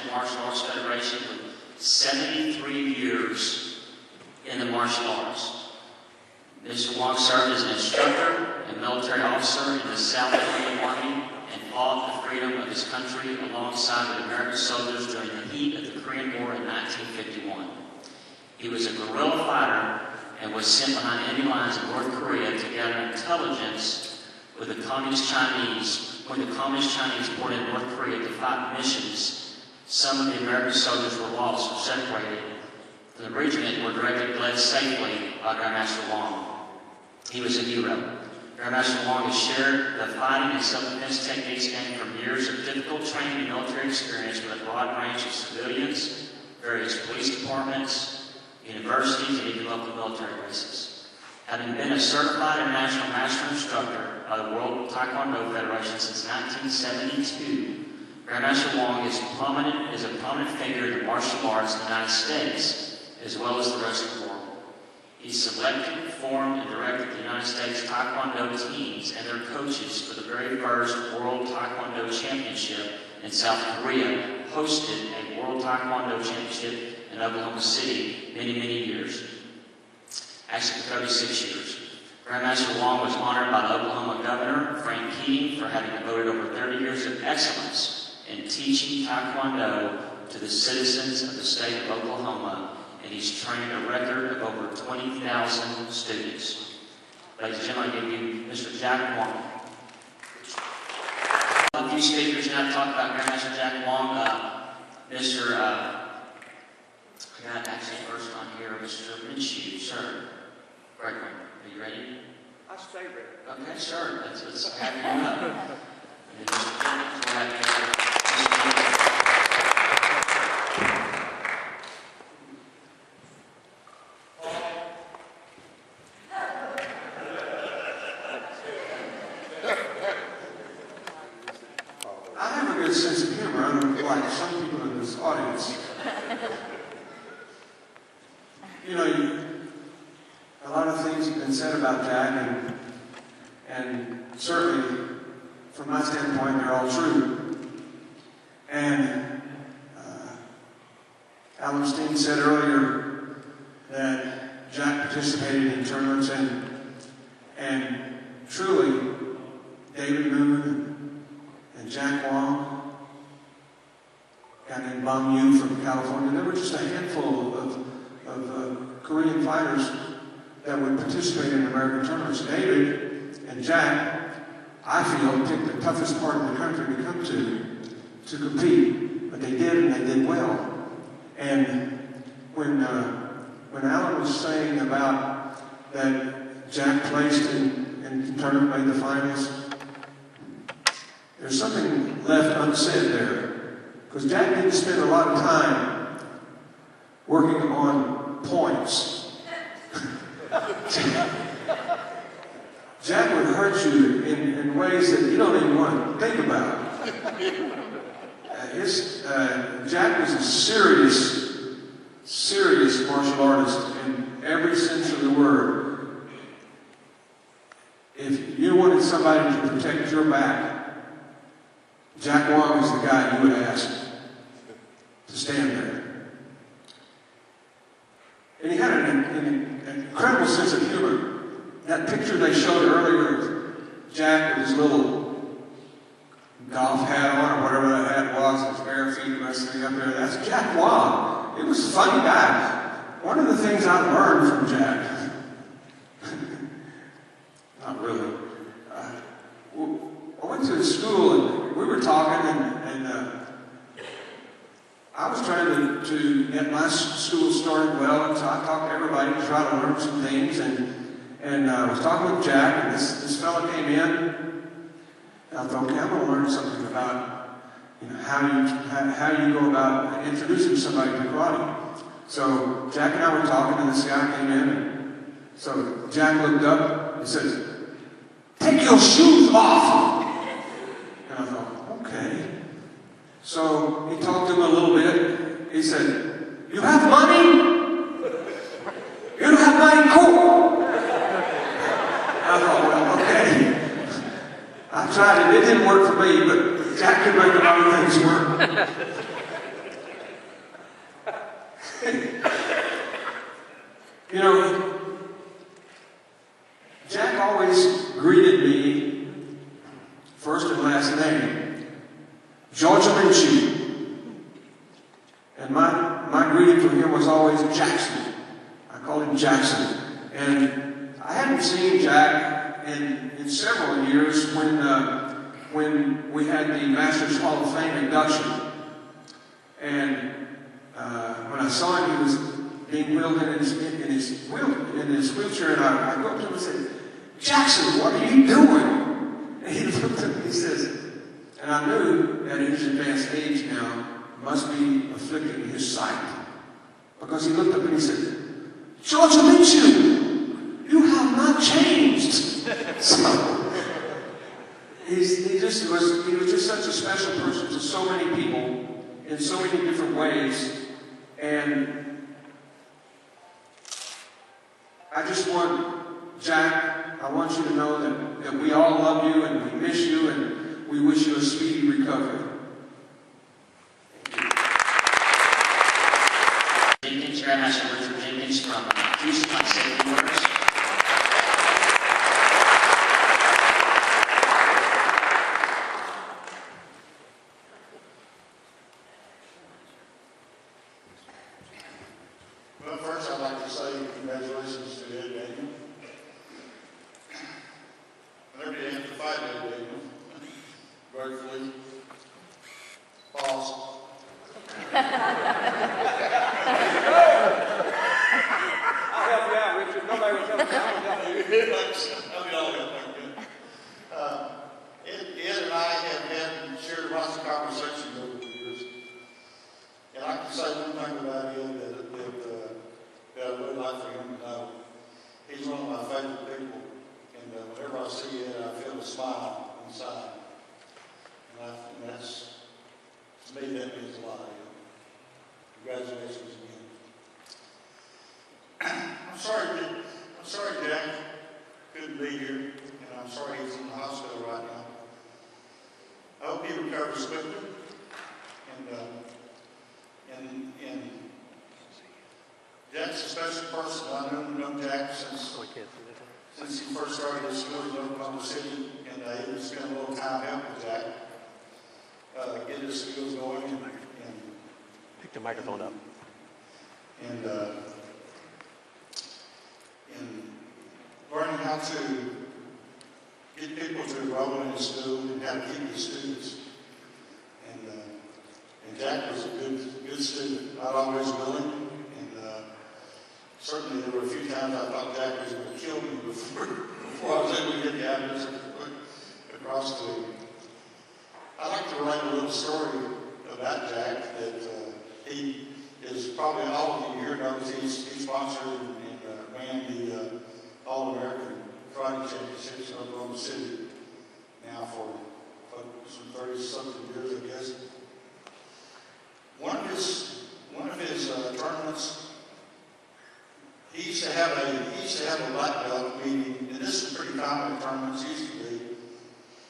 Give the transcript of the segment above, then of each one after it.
National Martial Arts Federation with 73 years in the martial arts. Mr. Hwang served as an instructor and military officer in the South Korean Army and fought the freedom of his country alongside with American soldiers during the heat of the Korean War in 1951. He was a guerrilla fighter and was sent behind enemy lines in North Korea to gather intelligence with the Communist Chinese. When the Communist Chinese poured in North Korea to fight missions, some of the American soldiers were lost or separated from the regiment and were directed and led safely by Grandmaster Hwang. He was a hero. Grandmaster Hwang has shared the fighting and self-defense techniques gained from years of difficult training and military experience with a broad range of civilians, various police departments, universities, and even local military bases. Having been a certified international master instructor by the World Taekwondo Federation since 1972, Grandmaster Hwang is a prominent figure in the martial arts in the United States, as well as the rest of the world. He selected, formed, and directed the United States Taekwondo teams and their coaches for the very first World Taekwondo Championship in South Korea, hosted a World Taekwondo Championship in Oklahoma City many years. Actually, for 36 years. Grandmaster Hwang was honored by the Oklahoma Governor, Frank Keating, for having devoted over 30 years of excellence in teaching Taekwondo to the citizens of the state of Oklahoma, and he's trained a record of over 20,000 students. Ladies and gentlemen, I give you Mr. Jack Hwang. A few speakers now to talk about Grandmaster Jack Hwang. I got actually first on here, Mr. Minshew, sir. Great one. Are you ready? I stay ready. Okay, sure. Let's have you up. And then Mr. Jennings will have you. I have a good sense of humor, unlike some people in this audience. You know, a lot of things have been said about Jack, and certainly, from my standpoint, they're all true. And Alan Steen said earlier that Jack participated in tournaments, and truly, David Moon and Jack Hwang, a guy named Bong Yu from California, there were just a handful of Korean fighters that would participate in American tournaments. David and Jack, I feel, picked the toughest part of the country to come to compete, but they did, and they did well. And when Alan was saying about that Jack placed in tournament, made the finals, there's something left unsaid there, because Jack didn't spend a lot of time working on points. Jack would hurt you in ways that you don't even want to think about. Jack was a serious martial artist in every sense of the word. If you wanted somebody to protect your back, Jack Hwang was the guy you would ask to stand there. And he had an incredible sense of humor. That picture they showed earlier of Jack with his little golf hat on, or whatever that hat was, his bare feet wrestling up there, that's Jack Hwang. It was a funny guy. One of the things I learned from Jack, not really, I went to his school and we were talking, and I was trying to get my school started well, and so I talked to everybody to try to learn some things, and I was talking with Jack, and this fella came in, and I thought, okay, I'm going to learn something about, how you go about introducing somebody to karate. So Jack and I were talking, and this guy came in, and so Jack looked up and says, "Take your shoes off!" And I thought, okay. So he talked to him a little bit. He said, "You have money? You don't have money, cool." And I thought, well, okay. I tried it. It didn't work for me, but Jack could make a lot of things work. You know, Jack always greeted me first and last name, Georgia Lynch. And my greeting from him was always Jackson. I called him Jackson. And I hadn't seen Jack in several years when we had the Masters Hall of Fame induction. And when I saw him, he was being wheeled in his wheelchair, and I go up to him and said, "Jackson, what are you doing?" And he looked at me, he says, and I knew that in his advanced age now must be afflicting his sight, because he looked up and he said, "Georgia Minshew, you have not changed." So he was just such a special person to so many people in so many different ways. And I just want, Jack, I want you to know that we all love you and we miss you and we wish you a speedy recovery. Jenkins, Grandmaster Richard Jenkins from Houston Light Safety Workers. Well, first I'd like to say congratulations to Ed Daniel. Whenever you have to fight Ed Daniel, gratefully, pause. I'll help you out, Richard. Nobody will help you. I'll help you. Ed and I have shared lots of conversations over the years. And I can say one thing about Ed that I would like for him to know. He's one of my favorite people. And whenever I see Ed, I feel a smile inside. And that's, to me, that means a lot. Congratulations again. I'm sorry, Jack couldn't be here, and I'm sorry he's in the hospital right now. I hope he recovers quickly, and Jack's a special person. I've known Jack since he first started his school in Oklahoma City, and he would spend a little time helping Jack get his skills going and pick the microphone up. And learning how to get people to enroll in his school and how to keep his students. And Jack was a good student, not always willing. And certainly there were a few times I thought Jack was going to kill me before I was able to get the address across to him. I'd like to relate a little story about Jack that he is probably all of you here knows. He sponsored and ran the All-American Karate Championships in Oklahoma City now for some 30-something years, I guess. One of his tournaments, he used to have a black belt meeting, and this is pretty common in tournaments used to be.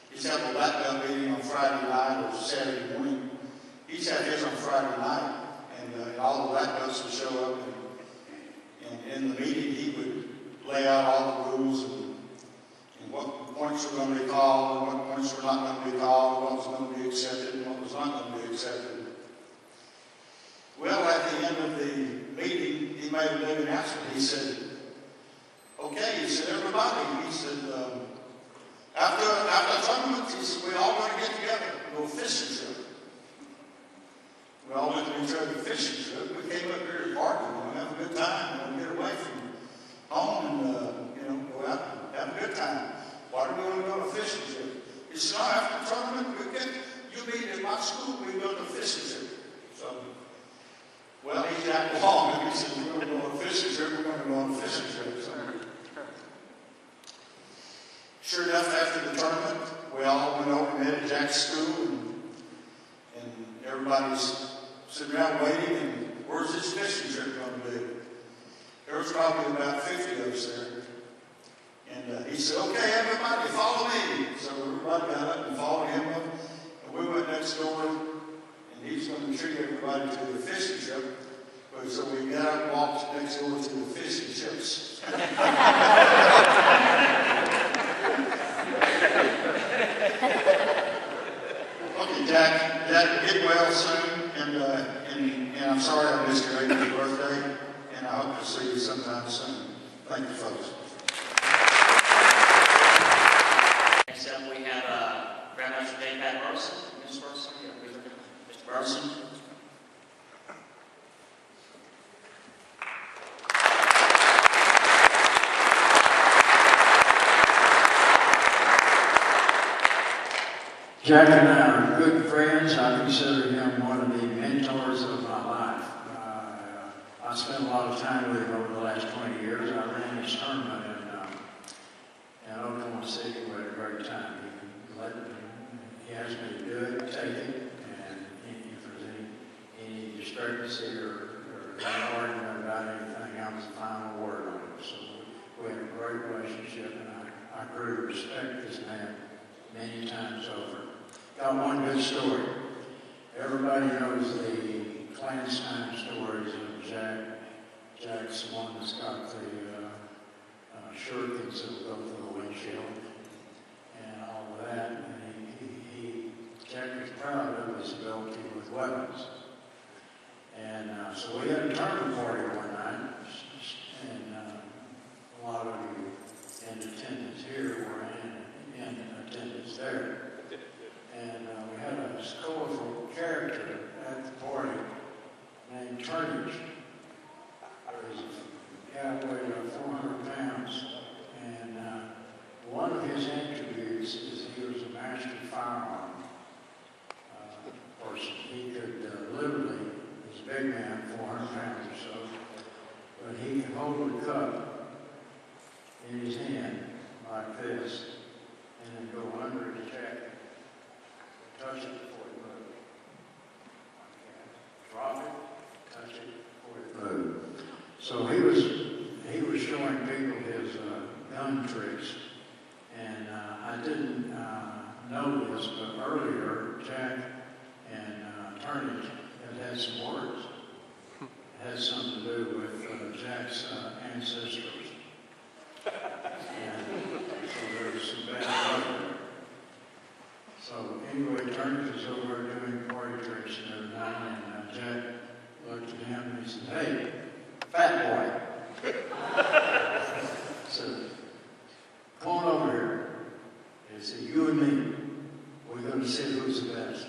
He used to have a black belt meeting on Friday night or Saturday morning. He used to have his on Friday night, and all the black belts would show up, and in the meeting he would lay out all the rules and what points were going to be called and what points were not going to be called, what was going to be accepted and what was not going to be accepted. Well, at the end of the meeting, he made a big announcement. He said, "Okay," he said, "everybody," he said, after the tournament, he said, "we're all going to get together and go fishing trip." We all went to each other fishing trip. We came up here to party, have a good time, get away from home and, go out and have a good time. Why do we want to go on a fishing trip? He said, "No, after the tournament, you meet at my school, we go to a fishing trip." So, well, he's Jack Hwang, and he said, "We're going to go on a fishing trip, we're going to go on a fishing trip." So, sure enough, after the tournament, we all went over and met at Jack's school, and everybody's sitting around waiting, and where's this fishing trip going to be? There was probably about 50 of us there. And he said, "Okay, everybody, follow me." So everybody got up and followed him up, and we went next door, and he's going to treat everybody to the fishing trip. But so we got up and walked next door to the fish and chips. Okay, Jack, get well soon, and I'm sorry I missed your 80th birthday, and I hope to see you sometime soon. Thank you, folks. Next up, we have Grandmaster J. Pat Burleson. Ms. Burleson, Mr. Burleson. Jack and I are good friends. I consider him one of the mentors of my life. I spent a lot of time with him over the last 20 years. I ran his tournament in Oklahoma City. We had a great time. He asked me to do it, take it, and if there's any discrepancy or any argument about anything, I was the final word on it. So we had a great relationship, and I grew to respect this man many times over. Got one good story. Everybody knows the Clandestine stories of Jack. Jack's the one that's got the shurikens that go through the windshield and all of that. And Jack was proud of his ability with weapons. And so we had a tournament party one night, and a lot of you in attendance here were in attendance there. And we had a colorful character at the party named Turnage. He was a guy weighed about 400 pounds. And one of his attributes is he was a master firearm person. He could literally, he's a big man, 400 pounds or so, but he could hold a cup in his hand like this and then go under his jacket. Touch it before you move. Drop it, touch it before you move. So he was showing people his gun tricks, and I didn't know this, but earlier Jack and Turnage had some words. It had something to do with Jack's ancestors. And so there was some bad blood there. So anyway, Turnage was over doing party tricks and every night, and Jack looked at him and he said, "Hey, fat boy." So, come on over here. And he said, "You and me, we're going to see who's the best."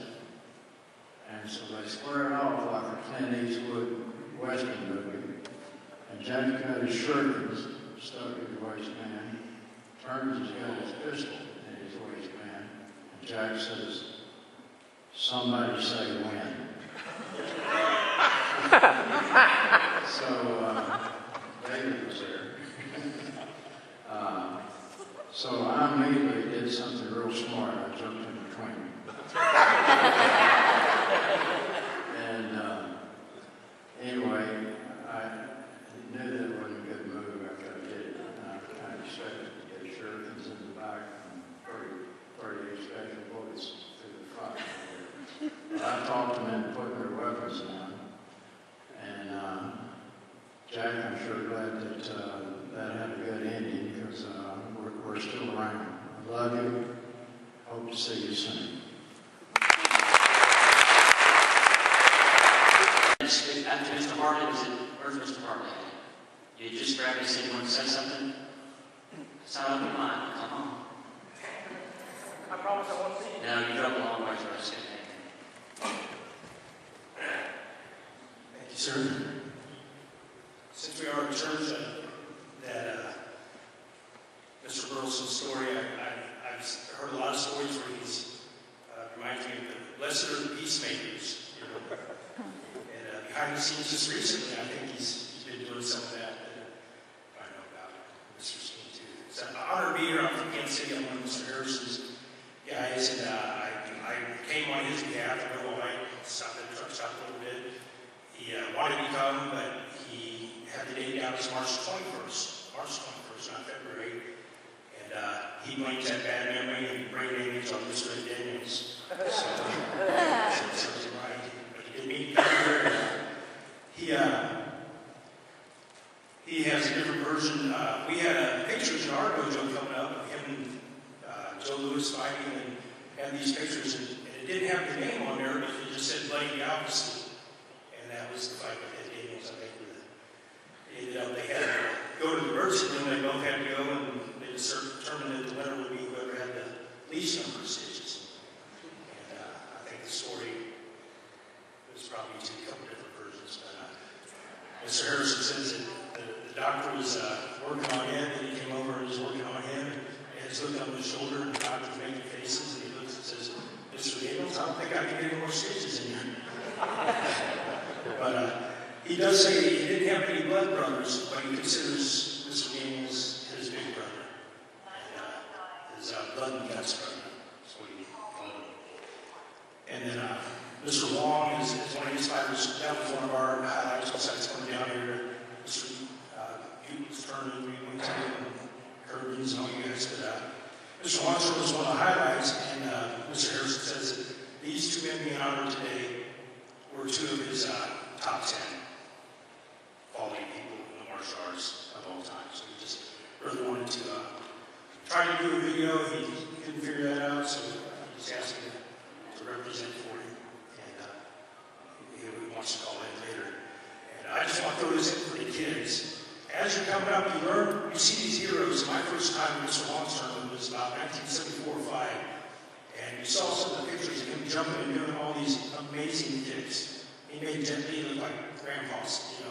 And so they squared off like a Clint Eastwood Western movie. And Jack got his shurikens stuck in his waistband. Turnage has got his pistol in his waistband. Jack says, "Somebody say when." So David was there. So I immediately did something real smart. I jumped in between them. And anyway, I knew that wasn't a good move after I did it. I expected to get shurikens in the back and 38 special bullets through the front. But I talked them into putting their weapons down. And Jack, I'm sure glad that that had a good ending because we're still around. I love you. Hope to see you soon. After Mr. Hartley, where's Mr. Hartley? You just grabbed me and said you want to say something? It's not on your mind. Come on. I promise I won't see you. No, you drove a long way for us. Thank you, sir. Since we are in church, that Mr. Burleson's story, I've heard a lot of stories where he's reminds me of the blessed are the peacemakers. You know? And behind the scenes just recently, I think he's been doing some of that I know about Mr. Steen too. It's an honor to be here. I'm from Kansas City. I'm one of Mr. Harris's guys, and I came on his behalf in Illinois, stopped at the truck stop a little bit. He wanted me to come, but he had the date down as March 21st, not February. And he blames that bad memory and brain damage on Mr. Daniels. So right. But he didn't mean to come here. version. We had a pictures in our dojo coming up of him and Joe Louis fighting, and had these pictures, and it didn't have the name on there, but it just said Buddy Galveston. And that was the fight with Ed Daniels, I think. They had to go to the emergency room, they both had to go, and they determined that the winner would be whoever had the least number of stitches. And I think the story was probably a couple different versions, but Mr. Harrison says that the doctor was working on Ed, and he came over and was working on him, and Ed's looked over his shoulder, and the doctor's making faces, and he looks and says, Mr. Daniels, I don't think I can get any more stitches in here. But he does say that he didn't have any blood brothers, but he considers Mr. Daniels his big brother. And his blood and guts brother. That's what he called him. And then Mr. Hwang is one of his fighters. That was one of our highlights besides coming down here. Mr. Putin's turning, we went to him, and Kirby's and all you guys. But Mr. Hwang was one of the highlights, and Mr. Harrison says that these two men being honored today were two of his top 10 quality people in the martial arts of all time. So he just really wanted to try to do a video. He couldn't figure that out, so he just asked me to represent for him. And he wants to call in later. And I just want to throw this in for the kids. As you're coming up, you see these heroes. My first time in Mr. Hwang's tournament was about 1974 or 5. And you saw some of the pictures of him jumping and doing all these amazing kicks. He made Jet Li look like grandpa's,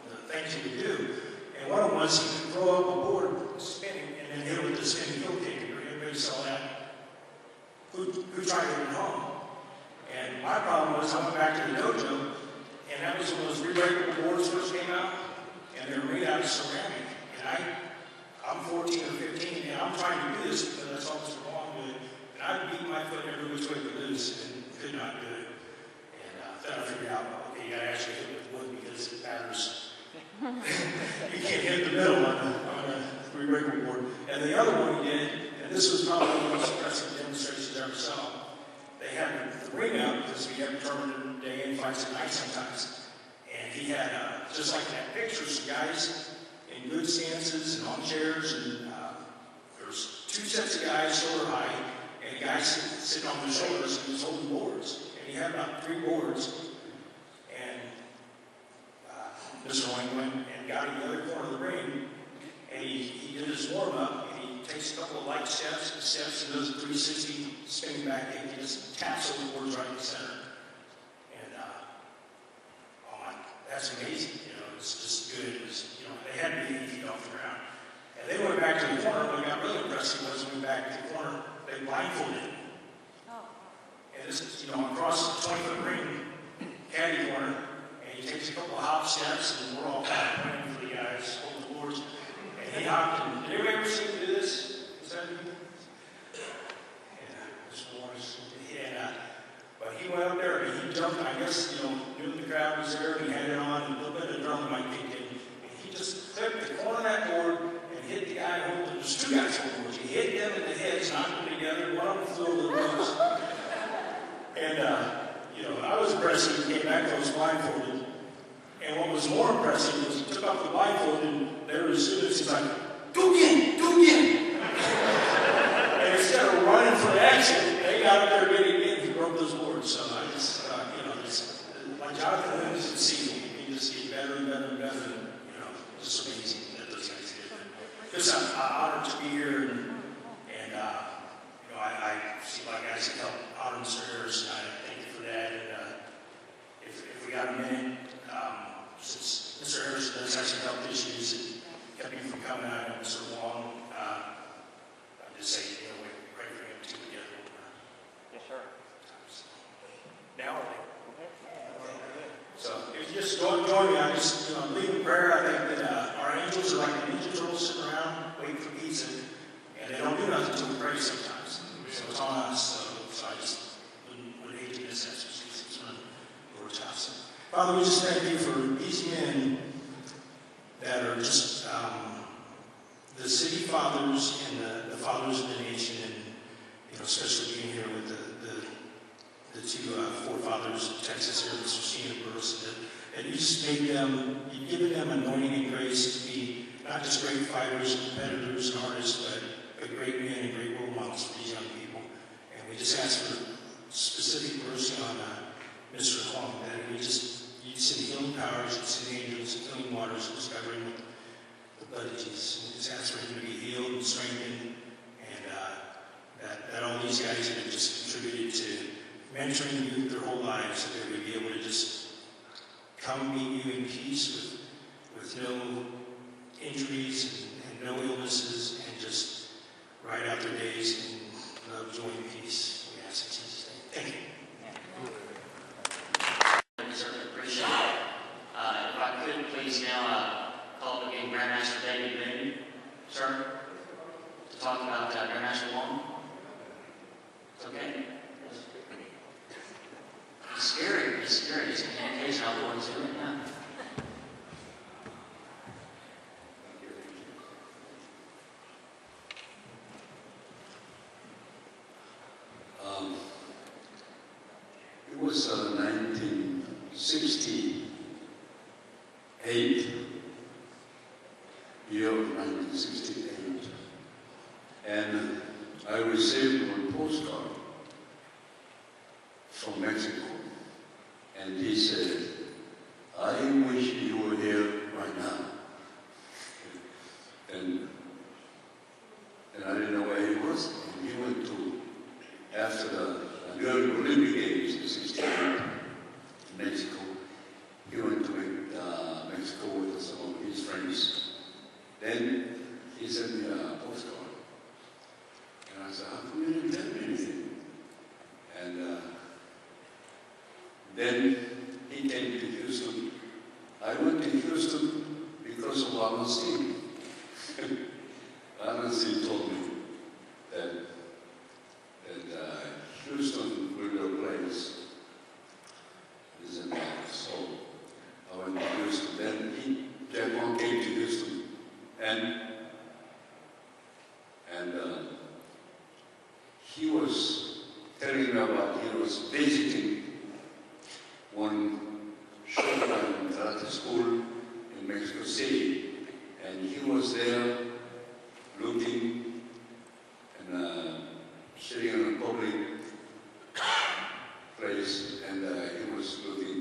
the things he would do. And one of them was he could throw up a board spinning and then hit it with the spinning heel kick. Everybody saw that. Who tried it at home? And my problem was I went back to the dojo, and that was when those rebreakable boards first came out, and they were made out of ceramic. And I'm 14 or 15, and I'm trying to do this because that's all Mr. Hwang did. And I beat my foot every which way to lose and could not do it. And then I figured out, okay, you gotta actually hit with wood because it matters. You can't hit the middle on a rebreakable board. And the other one he did, and this was probably one of the most impressive demonstrations I ever saw. They had the ring out because we have tournament day and fights at night sometimes. And he had, just like that picture, some guys in good stances and on chairs, and there was 2 sets of guys shoulder high, and a guy sitting on the shoulders, and he was holding boards. And he had about 3 boards. And Mr. Hwang went and got in the other corner of the ring, and he did his warm-up, and he takes a couple of light steps, and does a 360 spinning back kick. He just taps those boards right in the center. And that's amazing. It's just good. It was, they had to be 8 feet off the ground. And they went back to the corner. What got really impressive was when we went back to the corner, they blindfolded him. And this is, across the 20-foot ring, caddy corner, and he takes a couple of hop steps, and we're all kind of praying for the guys, holding the boards. And he hopped in. Did anybody ever see him do this? Is that you? But he went up there and he jumped, I guess, knew the crowd was there, and he had it on, and a little bit of dynamite kicked in. And he just clipped the corner of that board and hit the guy holding. There's 2 guys holding boards. He hit them in the heads, knocked them together, and one of them flew over the roofs. And, I was impressed when he came back, I was blindfolded. And what was more impressive was he took off the blindfold, and there were students, he's like, do again. And instead of running for action, they got up there getting in, he broke those boards. So I just, like Jonathan Williams and Seagull, he just get better and better and better. And, just amazing that those guys did. Just I'm honored to be here, and I see my guys that help honor Mr. Harrison. I thank you for that. And if we got a minute, since Mr. Harrison does have some health issues that kept me from coming out, and Mr. Hwang, I just say, we pray for him too together. Yes, sir. Now, so if you just join me, I just leave in prayer. I think that our angels are like the ninja turtles sitting around waiting for pizza, and they don't do nothing until we pray sometimes. So it's on us. So I just would hate to miss that. It's on Lord's house. Father, we just thank you for these men that are just the city fathers and the fathers of the nation, and especially being here with the 2 forefathers of Texas here, Mr. Steve and Bruce, and you just made them, you've given them anointing and grace to be not just great fighters, competitors, and artists, but great men and great role models for these young people. And we just ask for specific mercy on Mr. Hwang, that you'd send healing powers, you'd send angels, healing waters, just covering with the blood of Jesus. We just ask for him to be healed and strengthened, and that all these guys have just contributed to mentoring youth their whole lives, so they would be able to just come meet you in peace with no injuries and no illnesses, and just ride out their days in love, joy, and peace. We ask in Jesus' name. Thank you. We certainly appreciate it. If I could please now call up again Grandmaster David Moon, sir, to talk about Grandmaster Hwang. It's okay. He's scary. He's scary. He's communication. I'll go into it now. It was 1968, year of 1968, and I received one postcard from Mexico, and he said, "I wish you were here right now." And I didn't know where he was, and he went to, after the Olympic Games in '68 in Mexico, he went to Mexico with some of his friends. Then he sent me a postcard, and I said, "How come you didn't tell me anything?" And then he came to Houston. I went to Houston because of Hwang. Hwang told me that Houston will be a place. Isn't that so? I went to Houston. Then Jack Hwang came to Houston, and he was telling me about he was visiting one Shogun karate school in Mexico City, and he was there looking and sitting in a public place, and he was looking,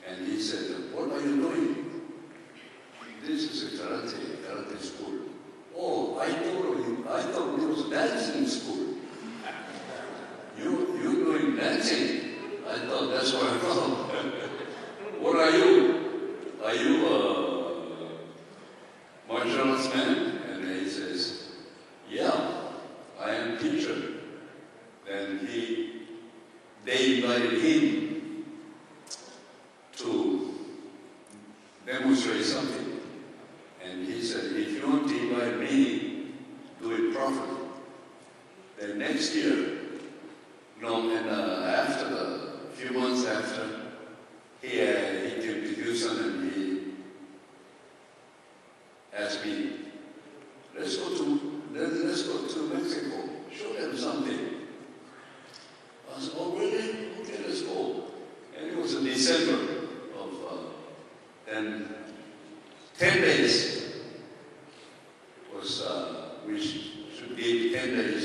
and he said, "What are you doing?" "This is a karate school." "Oh, I thought it was dancing school." You're doing dancing? I thought that's what I thought. "What are you? Are you a martial arts man?" And he says, "Yeah, I am teacher." Then they invited him to demonstrate something. And he said, "If you want to invite me, do it properly." Then next year, after a few months after, he came to Houston, and he asked me, let's go to Mexico, show them something." I said, "Oh, really? Okay, let's go." And it was in December of, then 10 days was, we should give 10 days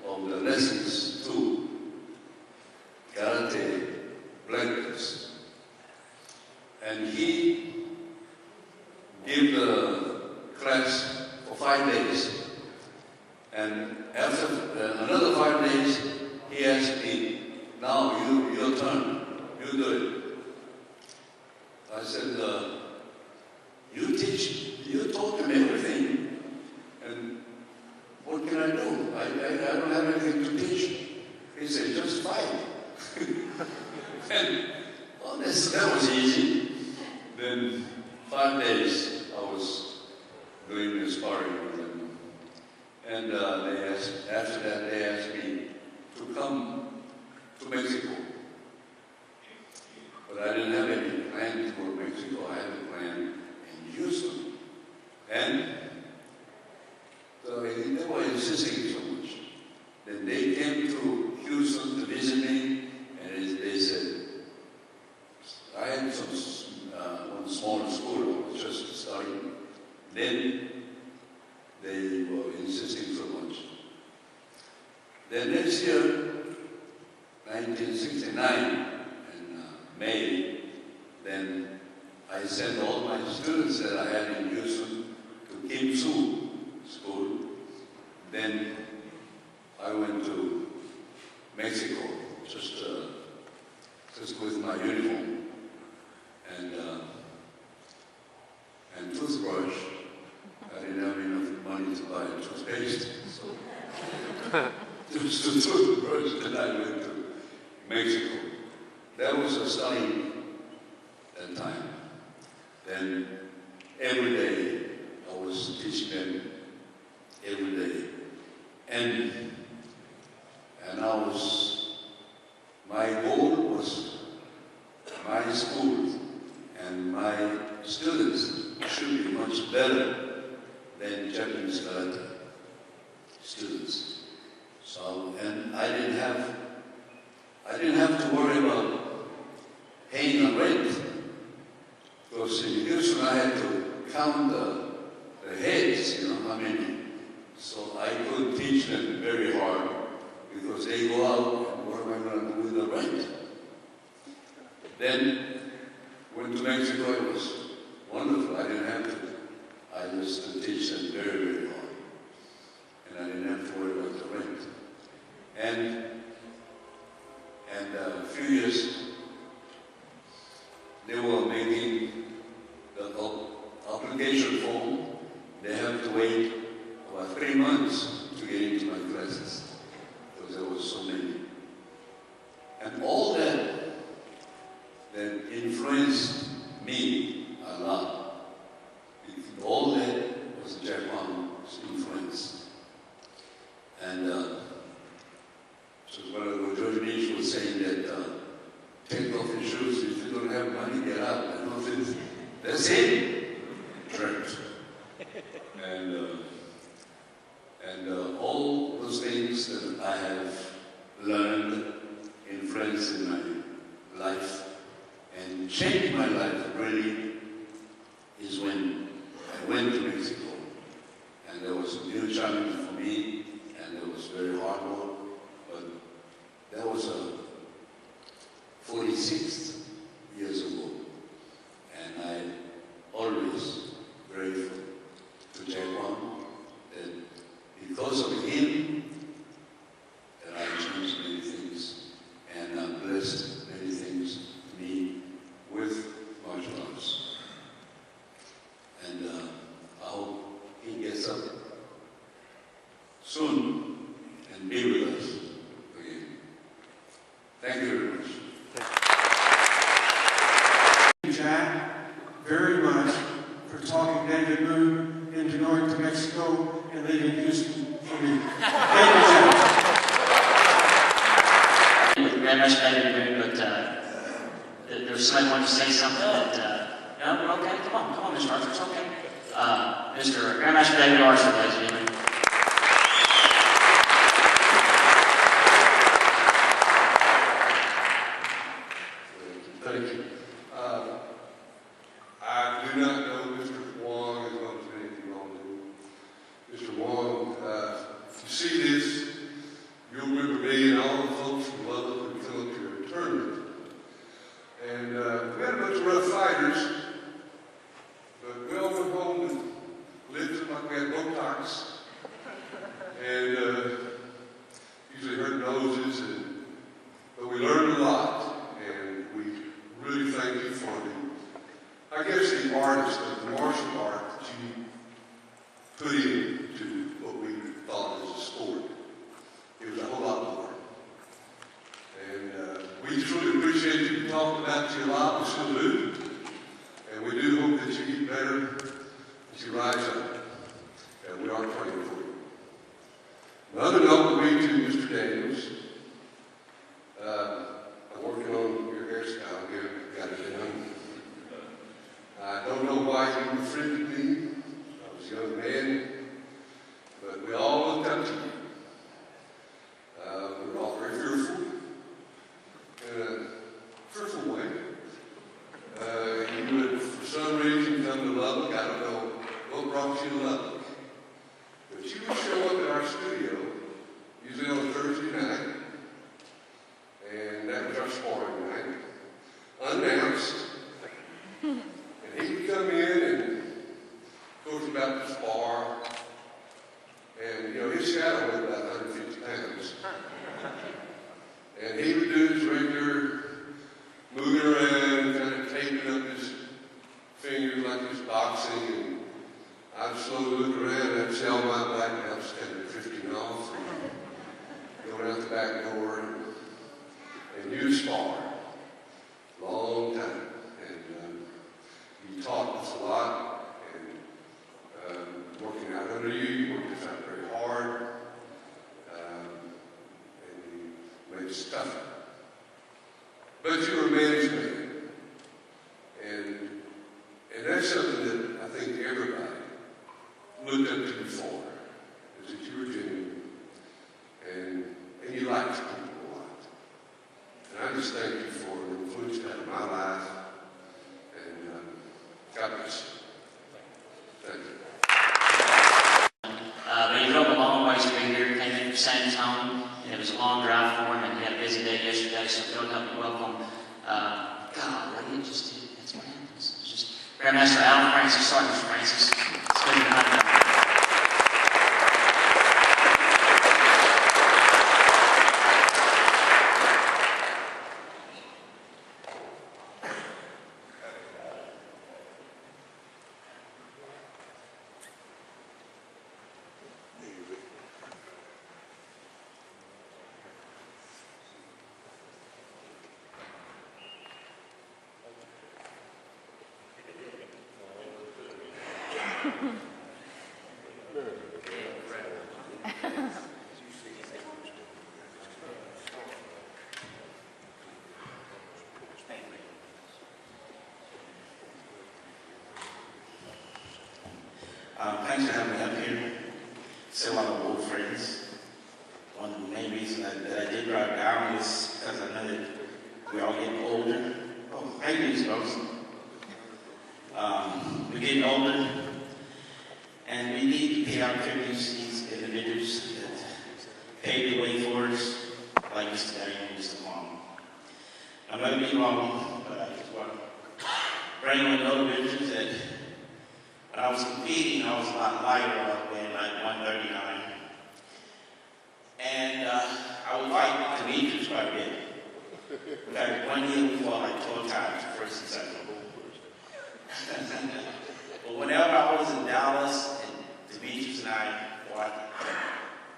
of the lessons to karate black. And he gave the class for 5 days. And after another 5 days, he asked me, "Now your turn, you do it." I said, "You teach, you taught him everything, and what can I do? I don't have anything to teach." He said, "Just fight." And that was easy. Then 5 days I was doing the sparring with them. And after that they asked me to come to Mexico. But I didn't have any plan for Mexico. I had a plan in Houston. And they were insisting so much. Then they came to Houston to visit me, and they said, I had one small school, I was just starting. Then insisting so much. Then next year, 1969, in May, then I sent all my students that I had in Houston to Kim Su School. Then I went to Mexico, just with my uniform and toothbrush. I didn't have enough money to buy a toothpaste, so just a toothbrush, and I went to Mexico. That was a study that time. Then every day I was teaching them every day. And my goal was my school and my students should be much better than Japanese karate students. So, and I didn't have to worry about paying a rent, because in Houston I had to count the heads, how many. So I couldn't teach them very hard because they go out and what am I going to do with the rent? Then went to Mexico. It was wonderful. I didn't have to. I used to teach them very, very hard. And I didn't have to worry about the rent. And a few years, they were making the application form. They have to wait about 3 months to get into my classes because there were so many. And all that influenced me a lot. All that was Japan's influence. And so one of the George Beach was saying that take off your shoes, if you don't have money, get out. And all this. That's it. Correct. And all those things that I have learned, influenced in my life, and changed my life really is when I went to Mexico. And there was a new challenge for me, and it was very hard work, but that was 46 years ago. And I'm always grateful to Japan that because of him that I changed many things and blessed many things to me with martial arts. And I hope he gets up soon and be with us again. Thank you very much. Jack, very much for talking David Moon into going to Mexico and leaving Houston for me. Thank you, Jack. Very much David Moon, but there's somebody wanting to say something that, no, we're okay. Come on, Mr. Archer, it's okay. Mr. Grandmaster David Archer, ladies and gentlemen. Thank you. I do not know Mr. Hwang as much as anything y'all do. Mr. Hwang, if you see this, you'll remember me and all the folks from Lubbock who come up to your tournament. And we had a bunch of rough fighters, but we all went home and lived like we had Botox. And usually hurt noses, but we learned a lot. And we really thank you for I guess the artist, the martial art that you put into what we thought was a sport. It was a whole lot more. And we just really appreciate you talking about you a lot. We still do. And we do hope that you get better, that you rise up. And we are praying for you. Another note would be to Mr. Daniels. I'm working on your hairstyle here. Got it done. I don't know why you befriended me. I was a young man, but we all looked up to you. We were all very fearful, in a fearful way. You would, for some reason, come to Lubbock. I don't know what brought you to Lubbock, but you would show something that I think everybody looked up to before, is that you were genuine and you liked people a lot. And I just thank you for the influence you had in my life, and God bless you. Thank you. But he drove a long ways to be here, came in from San Antonio, and it was a long drive for him, and he had a busy day yesterday, so go help me welcome, God, it just did, that's what happens. It's just Grandmaster Al Francis, sorry, Mr. Francis, it's good to have you. Thanks for having me up here. See a lot of old friends. One of the main reasons that I did drive down is because I know that we're all getting older. Oh, how you doing, folks? We're getting older, and we need to pay our tributes to these individuals that paved the way for us, like Mr. Daniel and Mr. Hwang. I may be wrong, but I just want to bring on those individuals that when I was competing, I was a lot lighter. I was weighing like 139. And I would fight Demetrius quite a bit. In fact, one year we fought like 12 times, first and second. But whenever I was in Dallas, and Demetrius and I fought,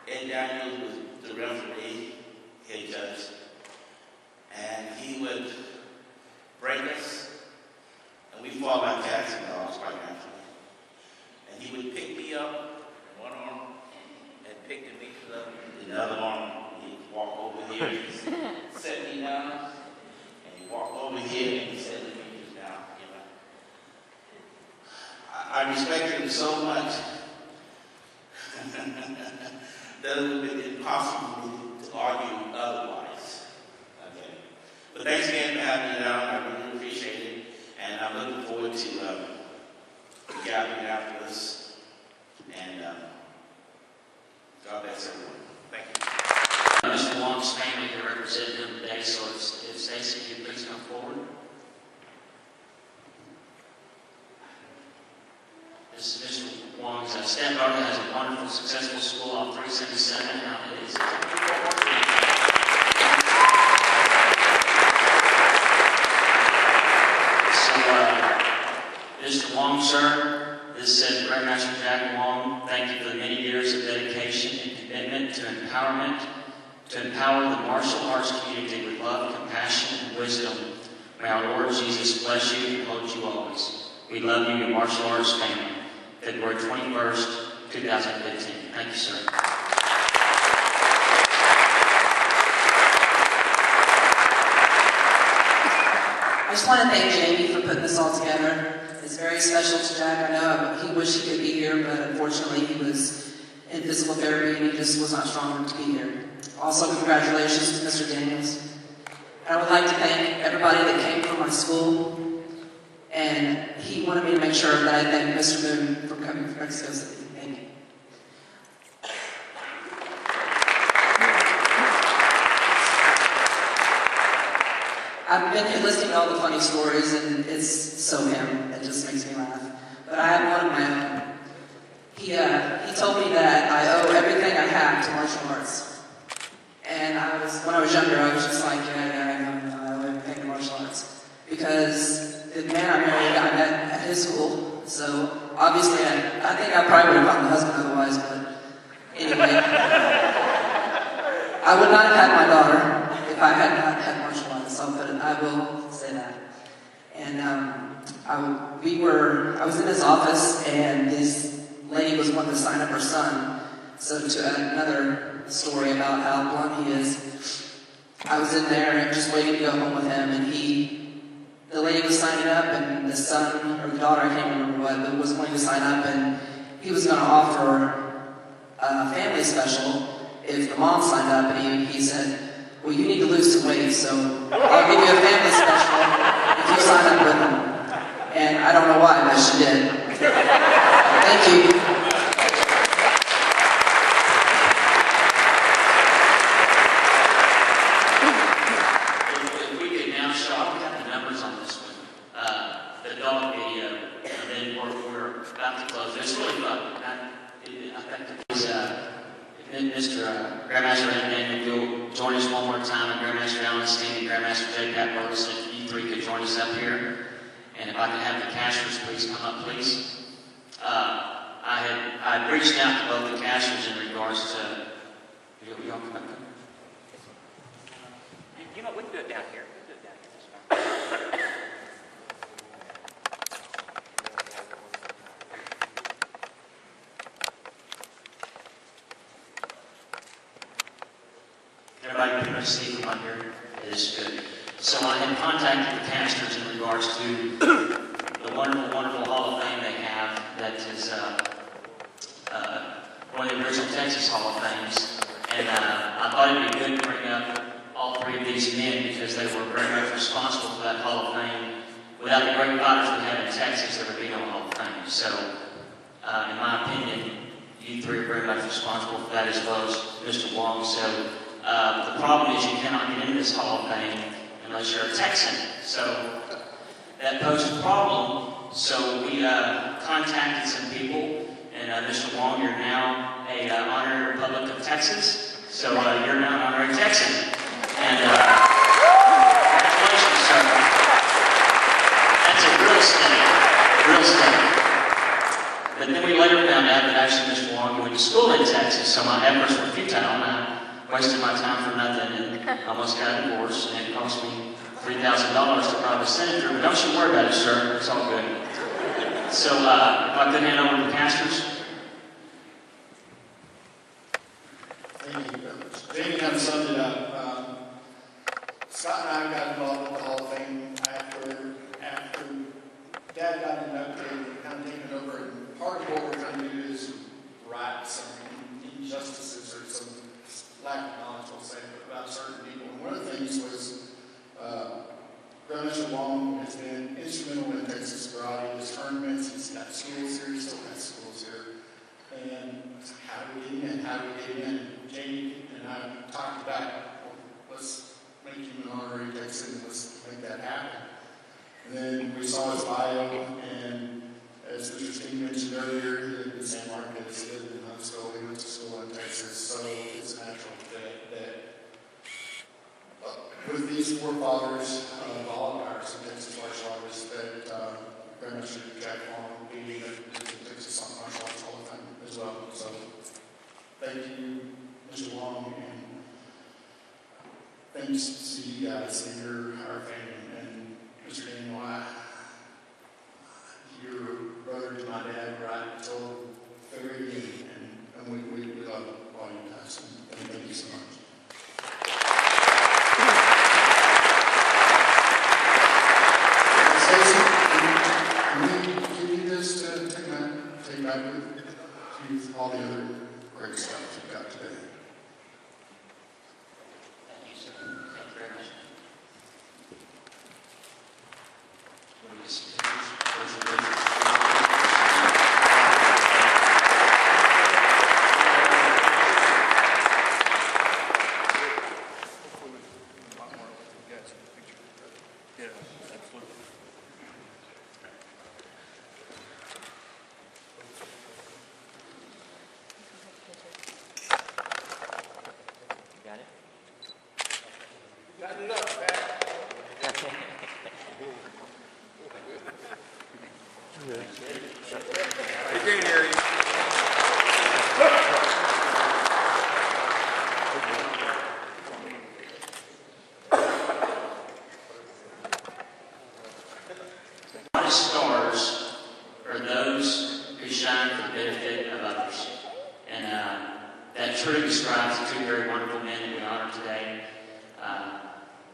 Ed Daniels was the referee, head judge, and he would break us, and we fought like cats and dogs, quite naturally. And he would pick me up in one arm and pick Demetrius up in the other arm. He'd walk over here, set me down, and he'd walk over here and he'd set Demetrius down. You know, I respected him so much that it would have been impossible for me to argue otherwise. Okay. But thanks again for having me down. I really appreciate it, and I'm looking forward to gathering after this, and God bless everyone. Thank you. Mr. Hwang's family here represented him today, so if Stacy, could you please come forward. This is Mr. Hwang's stepdaughter has a wonderful, successful school off 377 nowadays. Mr. Hwang, sir, this said Grandmaster Jack Hwang, thank you for the many years of dedication and commitment to empower the martial arts community with love, compassion, and wisdom. May our Lord Jesus bless you and hold you always. We love you, your martial arts family. February 21st, 2015. Thank you, sir. I just want to thank Jamie for putting this all together. It's very special to Jack. I know he wished he could be here, but unfortunately he was in physical therapy and he just was not strong enough to be here. Also, congratulations to Mr. Daniels. I would like to thank everybody that came from my school, and he wanted me to make sure that I thank Mr. Moon for coming from Mexico City. Thank you. I've been listing all the funny stories, and it's so him. It just makes me laugh. But I have one of my own. He told me that I owe everything I have to martial arts. And when I was younger, I was just like, yeah, I owe everything to martial arts. Because the man I married, I met at his school. So obviously, I think I probably would have found the husband otherwise. But anyway, I would not have had my daughter if I had not had martial arts. I will say that. And I was in his office, and this lady was wanting to sign up her son. So to add another story about how blunt he is, I was in there and just waiting to go home with him, and he the lady was signing up, and the son or the daughter, I can't remember what, but was going to sign up, and he was going to offer a family special if the mom signed up, and he said, well, you need to lose some weight, so I'll give you a family special if you sign up with them. And I don't know why, but she did. Thank you. If we could now show, I don't have the numbers on this one, the dog video, and then we're about to close. It's really fun. I think Mr. Grandmaster Daniel, if you'll join us one more time, and Grandmaster Allen Stanley, Grandmaster J. Pat Burles, if you three could join us up here. And if I could have the cashers please come up, please. I had reached out to both the cashers in regards to, y'all come up. You know, we can do it down here. We can do it down here. That's fine. Everybody pretty much see from up here? It is good. So I had contacted the casters in regards to the wonderful, wonderful Hall of Fame they have that is one of the original Texas Hall of Fames. And I thought it would be good to bring up all three of these men because they were very much responsible for that Hall of Fame. Without the great fighters we have in Texas, there would be no Hall of Fame. So, in my opinion, you three are very much responsible for that as well as Mr. Hwang. So, the problem is you cannot get into this Hall of Fame unless you're a Texan. So that posed a problem. So we contacted some people, and Mr. Hwang, you're now an honorary Republic of Texas. So you're now an honorary Texan. And congratulations, sir. That's a real step. Real step. But then we later found out that actually Mr. Hwang went to school in Texas, so my efforts were futile, and I wasted my time for nothing and almost got a divorce, and it cost me $3,000 to probably send it through. But don't you worry about it, sir. It's all good. So, if I could hand over to the pastors. Thank you. Jamie kind of summed it up. Scott and I got involved with the Hall of Fame after Dad got inducted and kind of taken over. And part of what we're trying to do is right some injustices or some lack of knowledge, we'll say, about certain people. And one of the things was Grandmaster Hwang has been instrumental in Texas karate. His tournaments, he's got schools here, he still has schools here. And how do we get in? How do we get in? And Jamie and I talked about, well, let's make him an honorary Texan, let's make that happen. And then we saw his bio, and as Mr. Steen mentioned earlier, he lived in San Marcos, he lived in Huntsville, he went to school in Texas, so it's natural that with these forefathers of all empires in Texas martial artists, that Grandmaster Jack Hwang will be in the Texas Martial Arts Hall of Fame as well. So thank you, Mr. Hwang, and thanks to you guys and our family, and Mr. Daniel, your brother to my dad, right, till very beginning, and we love all you guys, and thank you so much. Stacey, can we give you this to take back with you all the other great stuff you've got today? Thank you, sir. Thank you very much. Stars are those who shine for the benefit of others. And that truly describes the two very wonderful men that we honor today.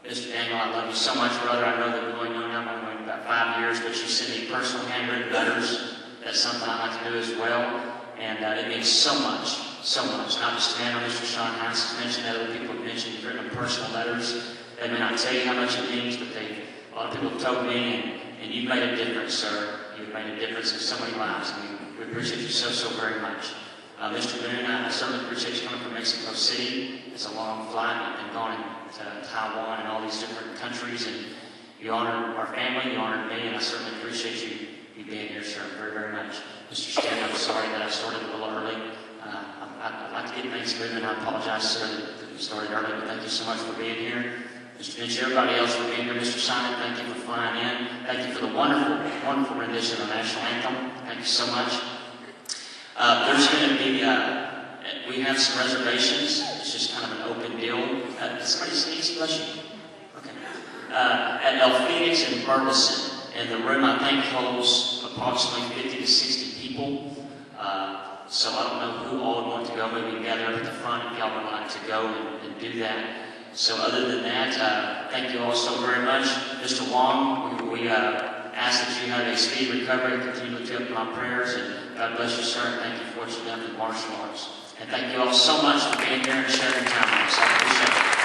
Mr. Daniel, I love you so much, brother. I know that we only know how long about 5 years, but you send me personal handwritten letters. That's something I like to do as well. And it means so much, so much. Not just man or Mr. Sean Hines has mentioned that, other people have mentioned you've written them personal letters. They may not tell you how much it means, but a lot of people have told me, and you've made a difference, sir. You've made a difference in so many lives, and we appreciate you so, so very much. Mr. Boone, I certainly appreciate you coming from Mexico City. It's a long flight. You've been going to Taiwan and all these different countries, and you honored our family, you honored me, and I certainly appreciate you being here, sir, very, very much. Mr. Stan, I'm sorry that I started a little early. I'd like to get things moving. I apologize, sir, that we started early, but thank you so much for being here. Mr. Finch, everybody else for being here. Mr. Simon, thank you for flying in. Thank you for the wonderful, wonderful rendition of the national anthem. Thank you so much. There's going to be, we have some reservations. It's just kind of an open deal. Did somebody sneeze? Bless you. Okay. At El Phoenix in Burleson. And the room, I think, holds approximately 50 to 60 people. So I don't know who all would want to go. Maybe we can gather up at the front if y'all would like to go and do that. So other than that, thank you all so very much. Mr. Hwang, we ask that you have a speedy recovery. Continue to lift up my prayers. And God bless you, sir. And thank you for what you've done for the martial arts. And thank you all so much for being here and sharing time with us. I appreciate it.